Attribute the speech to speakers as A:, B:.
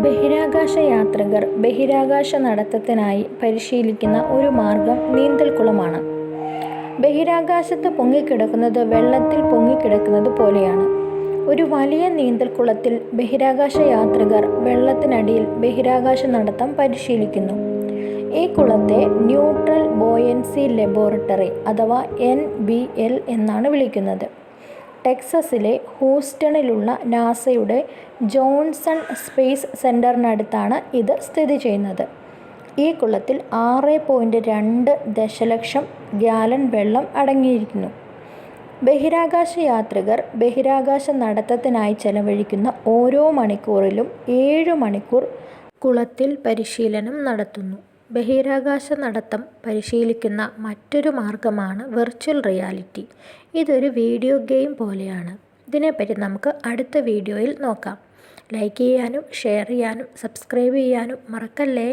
A: ബഹിരാകാശ യാത്രികർ ബഹിരാകാശ നടത്തത്തിനായി പരിശീലിക്കുന്ന ഒരു മാർഗം നീന്തൽക്കുളമാണ്. ബഹിരാകാശത്ത് പൊങ്ങിക്കിടക്കുന്നത് വെള്ളത്തിൽ പൊങ്ങിക്കിടക്കുന്നത് പോലെയാണ്. ഒരു വലിയ നീന്തൽക്കുളത്തിൽ ബഹിരാകാശ യാത്രികർ വെള്ളത്തിനടിയിൽ ബഹിരാകാശ നടത്തം പരിശീലിക്കുന്നു. ഈ കുളത്തെ ന്യൂട്രൽ ബോയൻസി ലബോറട്ടറി അഥവാ NBL എന്നാണ് വിളിക്കുന്നത്. ടെക്സസിലെ ഹൂസ്റ്റണിലുള്ള നാസയുടെ ജോൺസൺ സ്പേസ് സെൻ്ററിനടുത്താണ് ഇത് സ്ഥിതി ചെയ്യുന്നത്. ഈ കുളത്തിൽ 6.2 ദശലക്ഷം ഗാലൻ വെള്ളം അടങ്ങിയിരിക്കുന്നു. ബഹിരാകാശ യാത്രികർ ബഹിരാകാശ നടത്തത്തിനായി ചെലവഴിക്കുന്ന ഓരോ മണിക്കൂറിലും 7 മണിക്കൂർ കുളത്തിൽ പരിശീലനം നടത്തുന്നു. ബഹിരാകാശ നടത്തം പരിശീലിക്കുന്ന മറ്റൊരു മാർഗമാണ് വെർച്വൽ റിയാലിറ്റി. ഇതൊരു വീഡിയോ ഗെയിം പോലെയാണ്. ഇതിനെപ്പറ്റി നമുക്ക് അടുത്ത വീഡിയോയിൽ നോക്കാം. ലൈക്ക് ചെയ്യാനും ഷെയർ ചെയ്യാനും സബ്സ്ക്രൈബ് ചെയ്യാനും മറക്കല്ലേ.